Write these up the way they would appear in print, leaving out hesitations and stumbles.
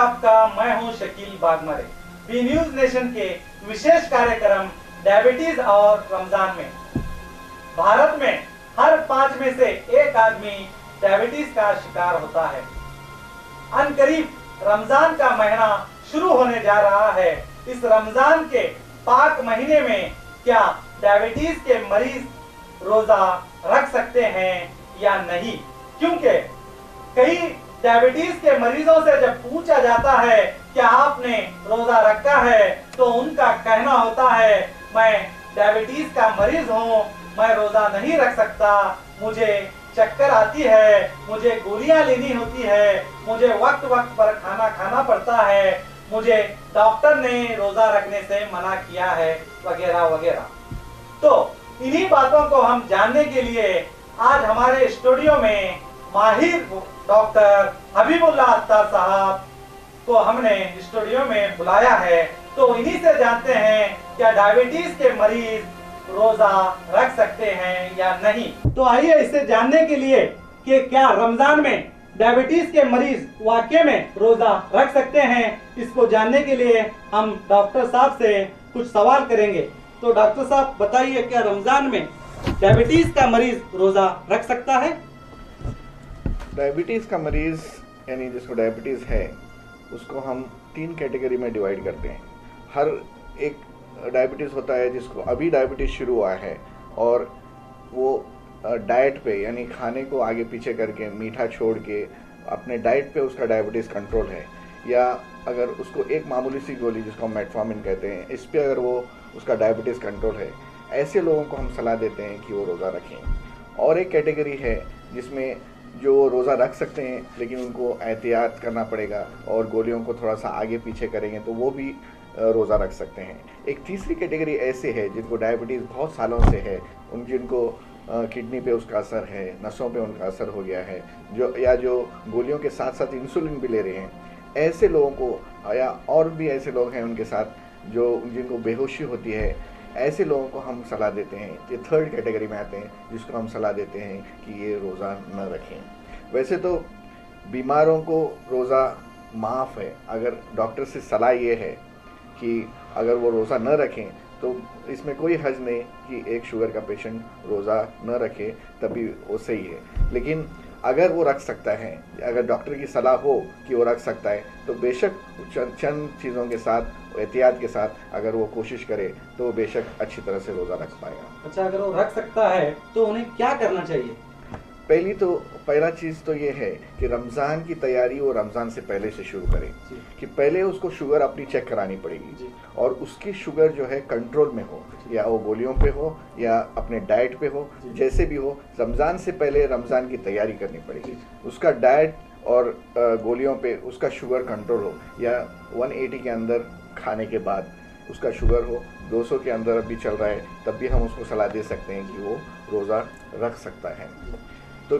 आपका। मैं हूं शकील बागमरे। बी न्यूज नेशन के विशेष कार्यक्रम डायबिटीज और रमजान में भारत में हर 5 में से 1 आदमी डायबिटीज का शिकार होता है। अनकरीब रमजान का महीना शुरू होने जा रहा है। इस रमजान के पाक महीने में क्या डायबिटीज के मरीज रोजा रख सकते हैं या नहीं? क्योंकि कई डायबिटीज के मरीजों से जब पूछा जाता है क्या आपने रोजा रखा है, तो उनका कहना होता है मैं डायबिटीज का मरीज हूँ, मैं रोजा नहीं रख सकता, मुझे चक्कर आती है, मुझे गोलियां लेनी होती है, मुझे वक्त वक्त पर खाना खाना पड़ता है, मुझे डॉक्टर ने रोजा रखने से मना किया है, वगैरह वगैरह। तो इन्हीं बातों को हम जानने के लिए आज हमारे स्टूडियो में माहिर डॉक्टर हबीबुल्लाह अत्तार साहब को हमने स्टूडियो में बुलाया है। तो इन्हीं से जानते हैं क्या डायबिटीज के मरीज रोजा रख सकते हैं या नहीं। तो आइए इससे जानने के लिए कि क्या रमजान में डायबिटीज के मरीज वाकई में रोजा रख सकते हैं, इसको जानने के लिए हम डॉक्टर साहब से कुछ सवाल करेंगे। तो डॉक्टर साहब बताइए, क्या रमजान में डायबिटीज का मरीज रोजा रख सकता है? डायबिटीज़ का मरीज़ यानी जिसको डायबिटीज़ है उसको हम 3 कैटेगरी में डिवाइड करते हैं। हर एक डायबिटीज़ होता है जिसको अभी डायबिटीज़ शुरू हुआ है और वो डाइट पे यानी खाने को आगे पीछे करके मीठा छोड़ के अपने डाइट पे उसका डायबिटीज़ कंट्रोल है, या अगर उसको एक मामूली सी गोली जिसको हम मेटफॉर्मिन कहते हैं इस पे अगर वो उसका डायबिटीज़ कंट्रोल है, ऐसे लोगों को हम सलाह देते हैं कि वो रोज़ा रखें। और एक कैटेगरी है जिसमें जो रोज़ा रख सकते हैं लेकिन उनको एहतियात करना पड़ेगा और गोलियों को थोड़ा सा आगे पीछे करेंगे तो वो भी रोज़ा रख सकते हैं। एक तीसरी कैटेगरी ऐसे है जिनको डायबिटीज़ बहुत सालों से है, जिनको किडनी पे उसका असर है, नसों पे उनका असर हो गया है, जो गोलियों के साथ साथ इंसुलिन भी ले रहे हैं, ऐसे लोगों को, या और भी ऐसे लोग हैं उनके साथ जिनको बेहोशी होती है, ऐसे लोगों को हम सलाह देते हैं। ये 3rd कैटेगरी में आते हैं जिसको हम सलाह देते हैं कि ये रोज़ा न रखें। वैसे तो बीमारों को रोज़ा माफ़ है, अगर डॉक्टर से सलाह ये है कि अगर वो रोज़ा न रखें तो इसमें कोई हर्ज नहीं कि एक शुगर का पेशेंट रोज़ा न रखे, तभी वो सही है। लेकिन अगर वो रख सकता है, अगर डॉक्टर की सलाह हो कि वो रख सकता है, तो बेशक चंद चीज़ों के साथ, एहतियात के साथ अगर वो कोशिश करे तो वो बेशक अच्छी तरह से रोज़ा रख पाएगा। अच्छा, अगर वो रख सकता है तो उन्हें क्या करना चाहिए? पहला चीज़ तो ये है कि रमज़ान की तैयारी वो रमज़ान से पहले से शुरू करें, कि पहले उसको शुगर अपनी चेक करानी पड़ेगी और उसकी शुगर जो है कंट्रोल में हो, या वो गोलियों पे हो या अपने डाइट पे हो, जैसे भी हो, रमज़ान से पहले रमज़ान की तैयारी करनी पड़ेगी। उसका डाइट और गोलियों पे उसका शुगर कंट्रोल हो, या 180 के अंदर खाने के बाद उसका शुगर हो, 200 के अंदर अभी चल रहा है, तब भी हम उसको सलाह दे सकते हैं कि वो रोज़ा रख सकता है। तो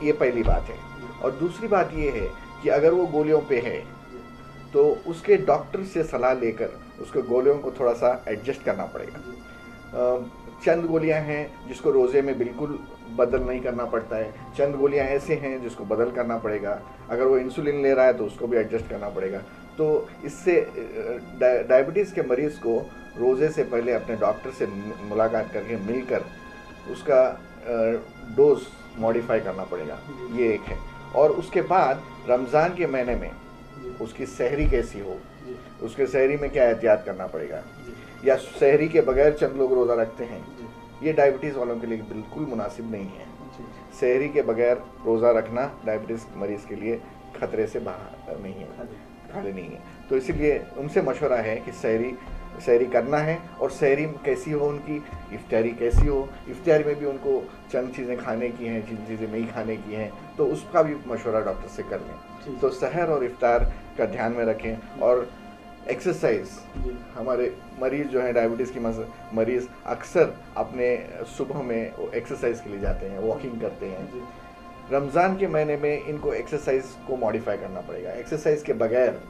ये पहली बात है। और दूसरी बात ये है कि अगर वो गोलियों पे है तो उसके डॉक्टर से सलाह लेकर उसके गोलियों को थोड़ा सा एडजस्ट करना पड़ेगा। चंद गोलियां हैं जिसको रोज़े में बिल्कुल बदल नहीं करना पड़ता है, चंद गोलियां ऐसे हैं जिसको बदल करना पड़ेगा। अगर वो इंसुलिन ले रहा है तो उसको भी एडजस्ट करना पड़ेगा। तो इससे डायबिटीज़ के मरीज़ को रोज़े से पहले अपने डॉक्टर से मुलाकात करके मिलकर उसका डोज मॉडिफाई करना पड़ेगा, ये एक है। और उसके बाद रमज़ान के महीने में उसकी सहरी कैसी हो, उसके सहरी में क्या एहतियात करना पड़ेगा, या सहरी के बगैर चंद लोग रोज़ा रखते हैं, ये डायबिटीज़ वालों के लिए बिल्कुल मुनासिब नहीं है। सहरी के बगैर रोज़ा रखना डायबिटीज़ मरीज़ के लिए खतरे से बाहर नहीं है, खाली नहीं है। तो इसीलिए उनसे मशवरा है कि सहरी करना है, और सहरी कैसी हो, उनकी इफ्तारी कैसी हो, इफ्तारी में भी उनको चंद चीज़ें खाने की हैं, जिन चीज़ें नहीं खाने की हैं, तो उसका भी मशवरा डॉक्टर से कर लें। तो सहर और इफ्तार का ध्यान में रखें। और एक्सरसाइज, हमारे मरीज़ जो हैं डायबिटीज़ की मरीज़ अक्सर अपने सुबह में एक्सरसाइज के लिए जाते हैं, वॉकिंग करते हैं। रमज़ान के महीने में इनको एक्सरसाइज को मॉडिफाई करना पड़ेगा। एक्सरसाइज के बगैर,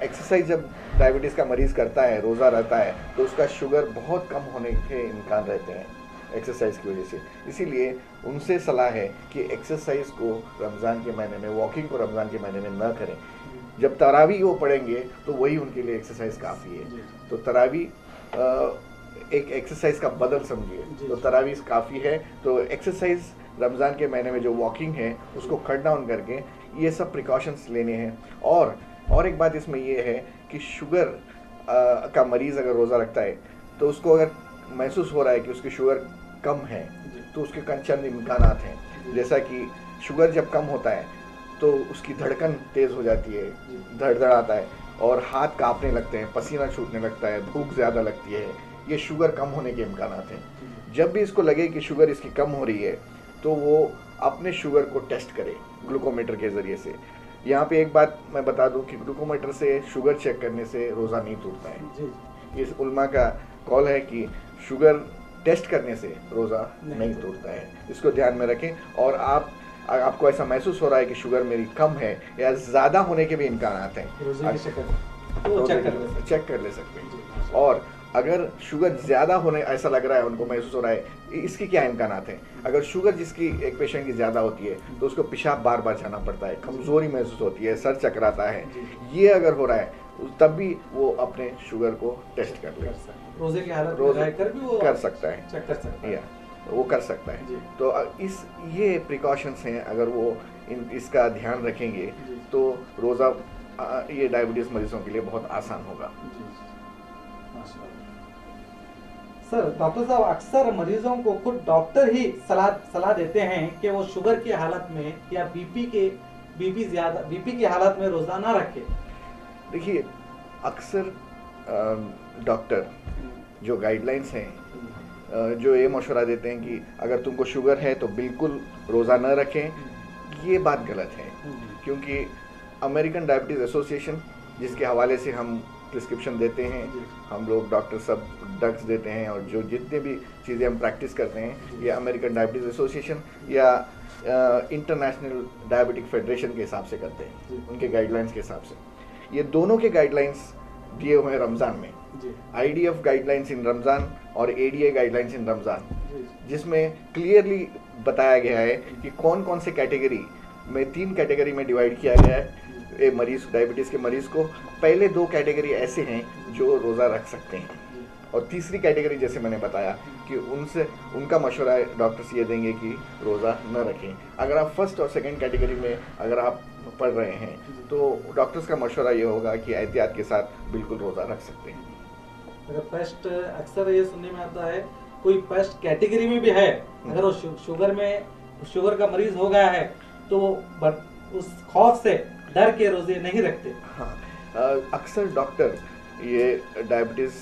एक्सरसाइज जब डायबिटीज़ का मरीज़ करता है, रोज़ा रहता है, तो उसका शुगर बहुत कम होने के इम्कान रहते हैं एक्सरसाइज की वजह से। इसीलिए उनसे सलाह है कि एक्सरसाइज को रमज़ान के महीने में, वॉकिंग को रमज़ान के महीने में न करें। जब तरावी वो पढ़ेंगे तो वही उनके लिए एक्सरसाइज काफ़ी है। तो तरावी एक एक्सरसाइज का बदल समझिए, तो तरावी काफ़ी है। तो एक्सरसाइज रमज़ान के महीने में जो वॉकिंग है उसको कट डाउन करके ये सब प्रिकॉशंस लेने हैं। और एक बात इसमें ये है कि शुगर का मरीज़ अगर रोज़ा रखता है तो उसको अगर महसूस हो रहा है कि उसकी शुगर कम है तो उसके चंद इम्कानात हैं। जैसा कि शुगर जब कम होता है तो उसकी धड़कन तेज़ हो जाती है, धड़धड़ आता है और हाथ कांपने लगते हैं, पसीना छूटने लगता है, भूख ज़्यादा लगती है। ये शुगर कम होने के इम्कानात हैं। जब भी इसको लगे कि शुगर इसकी कम हो रही है तो वो अपने शुगर को टेस्ट करे ग्लूकोमीटर के ज़रिए से। यहाँ पे एक बात मैं बता दूं कि ग्लूकोमीटर से शुगर चेक करने से रोज़ा नहीं टूटता है। इस उल्मा का कॉल है कि शुगर टेस्ट करने से रोज़ा नहीं टूटता है। इसको ध्यान में रखें। और आपको ऐसा महसूस हो रहा है कि शुगर मेरी कम है या ज़्यादा होने के भी इम्कानात हैं, चेक कर ले सकते हैं। और अगर शुगर ज़्यादा होने ऐसा लग रहा है, उनको महसूस हो रहा है, इसकी क्या इम्कानात हैं। अगर शुगर जिसकी एक पेशेंट की ज़्यादा होती है तो उसको पेशाब बार बार जाना पड़ता है, कमज़ोरी महसूस होती है, सर चकराता है, ये अगर हो रहा है तब भी वो अपने शुगर को टेस्ट कर ले। रोजे की हालत में रहकर भी वो कर सकता है, चेक कर सकता है, वो कर सकता है। तो ये प्रिकॉशंस हैं, अगर वो इसका ध्यान रखेंगे तो रोज़ा ये डायबिटीज़ मरीजों के लिए बहुत आसान होगा। सर, डॉक्टर साहब अक्सर मरीजों को खुद डॉक्टर ही सलाह देते हैं कि वो शुगर की हालत में या बीपी की हालत में रोजा ना रखे। देखिए, अक्सर डॉक्टर जो गाइडलाइंस हैं, जो ये मशवरा देते हैं कि अगर तुमको शुगर है तो बिल्कुल रोज़ा न रखें, ये बात गलत है। क्योंकि अमेरिकन डायबिटीज़ एसोसिएशन, जिसके हवाले से हम प्रिस्क्रिप्शन देते हैं, हम लोग डॉक्टर सब ड्रग्स देते हैं और जो जितने भी चीज़ें हम प्रैक्टिस करते हैं, ये अमेरिकन डायबिटीज़ एसोसिएशन या इंटरनेशनल डायबिटिक फेडरेशन के हिसाब से करते हैं, उनके गाइडलाइंस के हिसाब से। ये दोनों के गाइडलाइंस दिए हुए हैं रमज़ान में, IDF गाइडलाइंस इन रमज़ान और ADA गाइडलाइंस इन रमज़ान, जिसमें क्लियरली बताया गया है कि कौन कौन से कैटेगरी में 3 कैटेगरी में डिवाइड किया गया है ये मरीज़, डायबिटीज़ के मरीज़ को। पहले 2 कैटेगरी ऐसे हैं जो रोज़ा रख सकते हैं और तीसरी कैटेगरी, जैसे मैंने बताया कि उनका मशवरा डॉक्टर्स ये देंगे कि रोज़ा न रखें। अगर आप फर्स्ट और सेकंड कैटेगरी में अगर आप पढ़ रहे हैं तो डॉक्टर्स का मशवरा ये होगा कि एहतियात के साथ बिल्कुल रोज़ा रख सकते हैं। अगर फर्स्ट, अक्सर ये सुनने में आता है कोई फर्स्ट कैटेगरी में भी है, अगर वो शुगर का मरीज हो गया है तो उस खौफ से डर के रोजे नहीं रखते। हाँ, अक्सर डॉक्टर ये डायबिटीज़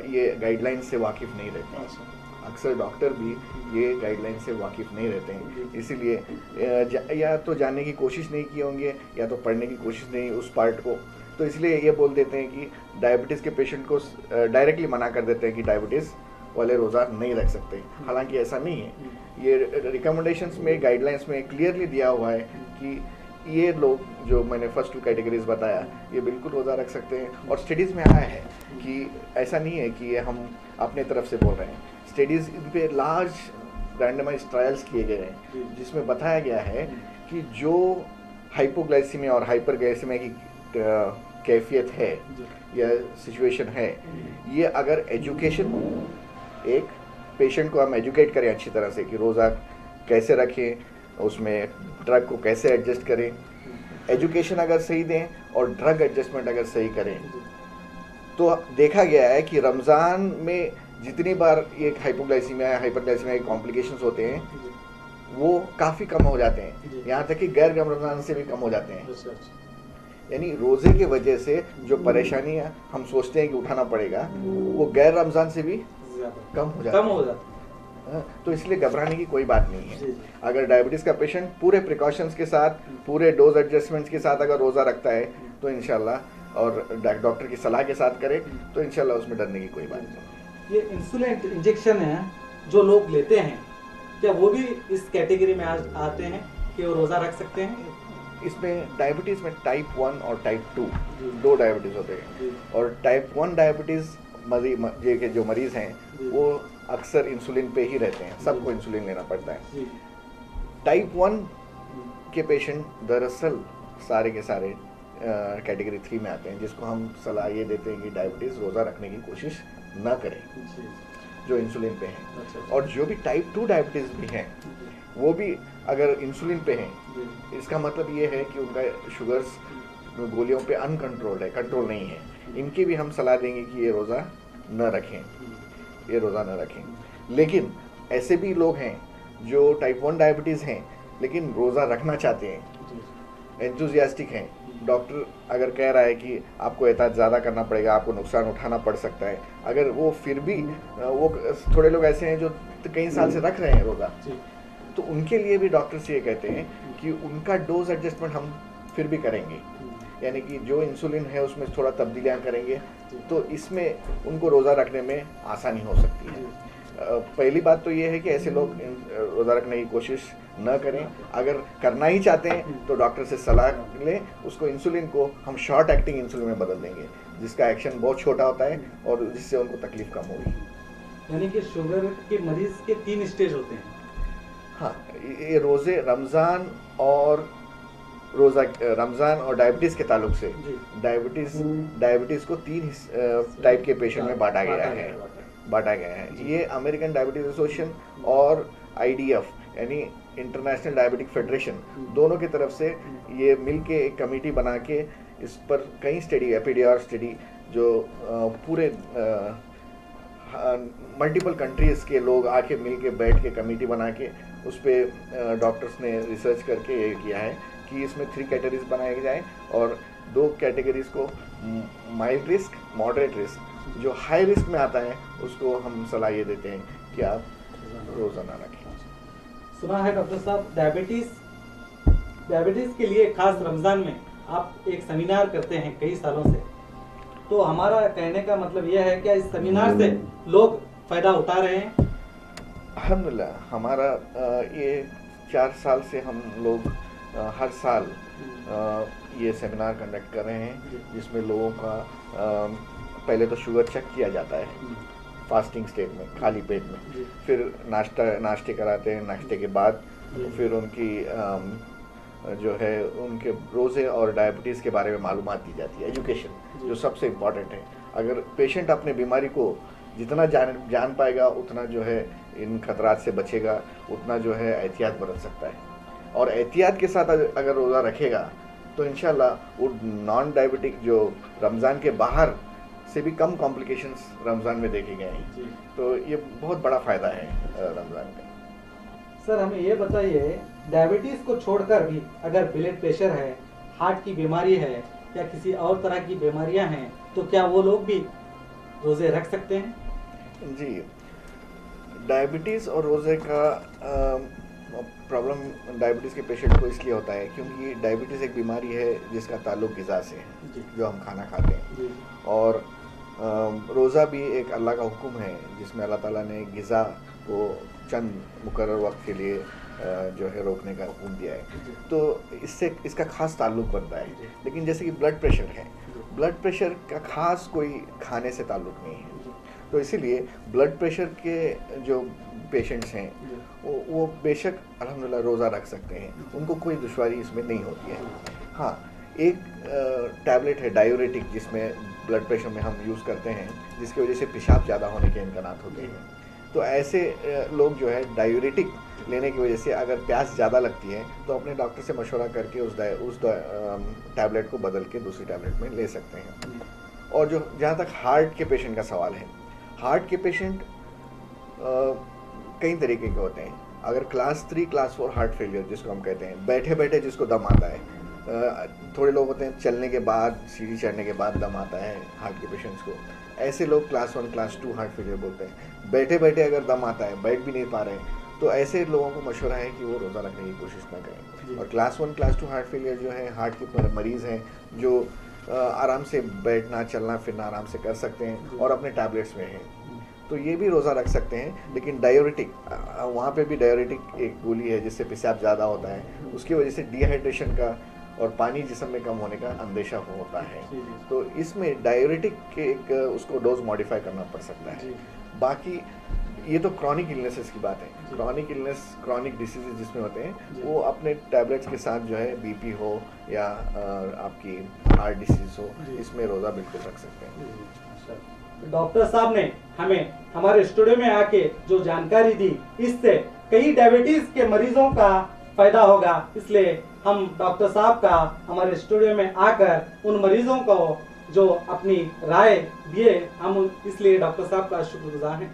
ये गाइडलाइन से वाकिफ़ नहीं रहते हैं। अक्सर डॉक्टर भी ये गाइडलाइन से वाकिफ़ नहीं रहते हैं, इसीलिए या तो जानने की कोशिश नहीं किए होंगे या तो पढ़ने की कोशिश नहीं उस पार्ट को, तो इसलिए ये बोल देते हैं कि डायबिटीज़ के पेशेंट को डायरेक्टली मना कर देते हैं कि डायबिटीज़ वाले रोज़ा नहीं रख सकते। हालांकि ऐसा नहीं है। ये रिकमेंडेशंस में, गाइडलाइंस में क्लियरली दिया हुआ है कि ये लोग जो मैंने फर्स्ट 2 कैटेगरीज बताया, ये बिल्कुल रोज़ा रख सकते हैं। और स्टडीज़ में आया है कि ऐसा नहीं है कि ये हम अपने तरफ से बोल रहे हैं। स्टडीज़ इन पे लार्ज रैंडमाइज ट्रायल्स किए गए हैं जिसमें बताया गया है कि जो हाइपोग्लाइसीमिया और हाइपरग्लाइसीमिया की कैफियत है या सिचुएशन है, ये अगर एजुकेशन, एक पेशेंट को हम एजुकेट करें अच्छी तरह से कि रोज़ा कैसे रखें, उसमें ड्रग को कैसे एडजस्ट करें, एजुकेशन अगर सही दें और ड्रग एडजस्टमेंट अगर सही करें, तो देखा गया है कि रमज़ान में जितनी बार ये हाइपोग्लाइसीमिया, हाइपरग्लाइसीमिया के कॉम्प्लिकेशंस होते हैं वो काफ़ी कम हो जाते हैं, यहाँ तक कि गैर रमज़ान से भी कम हो जाते हैं। यानी रोज़े के वजह से जो परेशानियाँ हम सोचते हैं कि उठाना पड़ेगा, वो गैर रमज़ान से भी कम हो जाता है। तो इसलिए घबराने की कोई बात नहीं है। अगर डायबिटीज़ का पेशेंट पूरे प्रिकॉशंस के साथ, पूरे डोज एडजस्टमेंट्स के साथ अगर रोज़ा रखता है तो इंशाल्लाह, और डॉक्टर की सलाह के साथ करे तो इंशाल्लाह उसमें डरने की कोई बात नहीं। ये इंसुलिन इंजेक्शन है जो लोग लेते हैं, क्या वो भी इस कैटेगरी में आते हैं कि वो रोज़ा रख सकते हैं? इसमें डायबिटीज़ में टाइप 1 और टाइप 2 दो डायबिटीज़ होते हैं। और टाइप 1 डायबिटीज़ के जो मरीज़ हैं वो अक्सर इंसुलिन पे ही रहते हैं, सबको इंसुलिन लेना पड़ता है। टाइप 1 के पेशेंट दरअसल सारे के सारे कैटेगरी 3 में आते हैं, जिसको हम सलाह ये देते हैं कि डायबिटीज़ रोज़ा रखने की कोशिश ना करें, जो इंसुलिन पे हैं। अच्छा। और जो भी टाइप 2 डायबिटीज़ भी हैं, वो भी अगर इंसुलिन पे हैं, इसका मतलब ये है कि उनका शुगर्स गोलियों पे अनकंट्रोल्ड है, कंट्रोल नहीं है। इनकी भी हम सलाह देंगे कि ये रोज़ा न रखें, ये रोज़ा न रखें। लेकिन ऐसे भी लोग हैं जो टाइप 1 डायबिटीज़ हैं लेकिन रोज़ा रखना चाहते हैं, एंथुजियास्टिक हैं। डॉक्टर अगर कह रहा है कि आपको एहतियात ज़्यादा करना पड़ेगा, आपको नुकसान उठाना पड़ सकता है, अगर वो फिर भी वो थोड़े लोग ऐसे हैं जो कई साल से रख रहे हैं रोज़ा, तो उनके लिए भी डॉक्टर्स ये कहते हैं कि उनका डोज एडजस्टमेंट हम फिर भी करेंगे, यानी कि जो इंसुलिन है उसमें थोड़ा तब्दीलियाँ करेंगे, तो इसमें उनको रोज़ा रखने में आसानी हो सकती है। पहली बात तो ये है कि ऐसे लोग रोज़ा रखने की कोशिश न करें। अगर करना ही चाहते हैं तो डॉक्टर से सलाह लें, उसको इंसुलिन को हम शॉर्ट एक्टिंग इंसुलिन में बदल देंगे, जिसका एक्शन बहुत छोटा होता है और जिससे उनको तकलीफ कम होगी। यानी कि शुगर के मरीज के 3 स्टेज होते हैं। हाँ, ये रोज़े रमज़ान और डायबिटीज़ के ताल्लुक से डायबिटीज़ को 3 टाइप के पेशेंट में बांटा गया है। ये अमेरिकन डायबिटीज़ एसोसिएशन और IDF यानी इंटरनेशनल डायबिटिक फेडरेशन, दोनों की तरफ से ये मिल के एक कमेटी बना के इस पर कई स्टडी, एपिडियार स्टडी, जो पूरे मल्टीपल कंट्रीज़ के लोग आके मिल के बैठ के कमेटी बना के उस पर डॉक्टर्स ने रिसर्च करके ये किया है कि इसमें 3 कैटेगरीज बनाए जाए और 2 कैटेगरीज को माइल्ड रिस्क, मॉडरेट रिस्क, जो हाई रिस्क में आता है उसको हम सलाह ये देते हैं कि आप रोज़ा ना रखें। सुना है डॉक्टर साहब, डायबिटीज़ के लिए खास रमज़ान में आप एक सेमिनार करते हैं कई सालों से, तो हमारा कहने का मतलब यह है कि इस सेमिनार से लोग फ़ायदा उठा रहे हैं? अल्हम्दुलिल्लाह, हमारा ये 4 साल से हम लोग हर साल ये सेमिनार कंडक्ट कर रहे हैं, जिसमें लोगों का पहले तो शुगर चेक किया जाता है फास्टिंग स्टेट में, खाली पेट में, फिर नाश्ते कराते हैं, नाश्ते के बाद फिर उनकी जो है उनके रोज़े और डायबिटीज़ के बारे में मालूमात दी जाती है, एजुकेशन जो सबसे इम्पॉर्टेंट है। अगर पेशेंट अपने बीमारी को जितना जान पाएगा उतना जो है इन खतरात से बचेगा, उतना जो है एहतियात बरत सकता है। और एहतियात के साथ अगर रोज़ा रखेगा तो इंशाल्लाह वो नॉन डायबिटिक जो रमज़ान के बाहर से भी कम कॉम्प्लिकेशंस रमज़ान में देखे गए हैं, तो ये बहुत बड़ा फ़ायदा है रमज़ान का। सर हमें ये बताइए, डायबिटीज़ को छोड़कर भी अगर ब्लड प्रेशर है, हार्ट की बीमारी है या किसी और तरह की बीमारियां हैं, तो क्या वो लोग भी रोज़े रख सकते हैं? जी, डायबिटीज़ और रोज़े का प्रॉब्लम डायबिटीज़ के पेशेंट को इसलिए होता है क्योंकि डायबिटीज़ एक बीमारी है जिसका ताल्लुक ग़िज़ा से है, जो हम खाना खाते हैं, और रोज़ा भी एक अल्लाह का हुक्म है जिसमें अल्लाह ताला ने ग़िज़ा को चंद मुकर्रर वक्त के लिए जो है रोकने का हुक्म दिया है, तो इससे इसका ख़ास ताल्लुक बनता है। लेकिन जैसे कि ब्लड प्रेशर है, ब्लड प्रेशर का ख़ास कोई खाने से ताल्लुक नहीं है, तो इसीलिए ब्लड प्रेशर के जो पेशेंट्स हैं वो बेशक अल्हम्दुलिल्लाह रोज़ा रख सकते हैं, उनको कोई दुश्वारी इसमें नहीं होती है। हाँ, एक टैबलेट है डायूरेटिक जिसमें ब्लड प्रेशर में हम यूज़ करते हैं, जिसकी वजह से पेशाब ज़्यादा होने के इम्कानात होते हैं, तो ऐसे लोग जो है डायूरेटिक लेने की वजह से अगर प्यास ज़्यादा लगती है तो अपने डॉक्टर से मशवरा करके उस टैबलेट को बदल के दूसरी टैबलेट में ले सकते हैं। और जो जहाँ तक हार्ट के पेशेंट का सवाल है, हार्ट के पेशेंट कई तरीके के होते हैं। अगर क्लास 3 क्लास 4 हार्ट फेलियर जिसको हम कहते हैं, बैठे बैठे जिसको दम आता है, थोड़े लोग होते हैं चलने के बाद, सीढ़ी चढ़ने के बाद दम आता है हार्ट के पेशेंट्स को, ऐसे लोग क्लास 1 क्लास 2 हार्ट फेलियर बोलते हैं। बैठे बैठे अगर दम आता है, बैठ भी नहीं पा रहे हैं, तो ऐसे लोगों को मशवरा है कि वो रोज़ा रखने की कोशिश ना करें। और क्लास 1 क्लास 2 हार्ट फेलियर जो है, हार्ट के मरीज़ हैं जो आराम से बैठना चलना फिरना आराम से कर सकते हैं और अपने टैबलेट्स में हैं, तो ये भी रोज़ा रख सकते हैं। लेकिन डायूरेटिक, वहाँ पे भी डायूरेटिक एक गोली है जिससे पेशाब ज़्यादा होता है, उसकी वजह से डिहाइड्रेशन का और पानी जिस्म में कम होने का अंदेशा होता है, तो इसमें डायूरेटिक के एक उसको डोज मॉडिफाई करना पड़ सकता है। बाकी ये तो क्रॉनिक इलनेसेस की बात है। क्रॉनिक इलनेस, क्रॉनिक डिसीजेज जिसमें होते हैं वो अपने टैबलेट्स के साथ जो है बीपी हो या आपकी हार्ट डिसीज हो, इसमें रोज़ा बिल्कुल रख सकते हैं। डॉक्टर साहब ने हमें हमारे स्टूडियो में आके जो जानकारी दी, इससे कई डायबिटीज के मरीजों का फायदा होगा, इसलिए हम डॉक्टर साहब का हमारे स्टूडियो में आकर उन मरीजों को जो अपनी राय दिए, हम इसलिए डॉक्टर साहब का शुक्रगुजार हैं।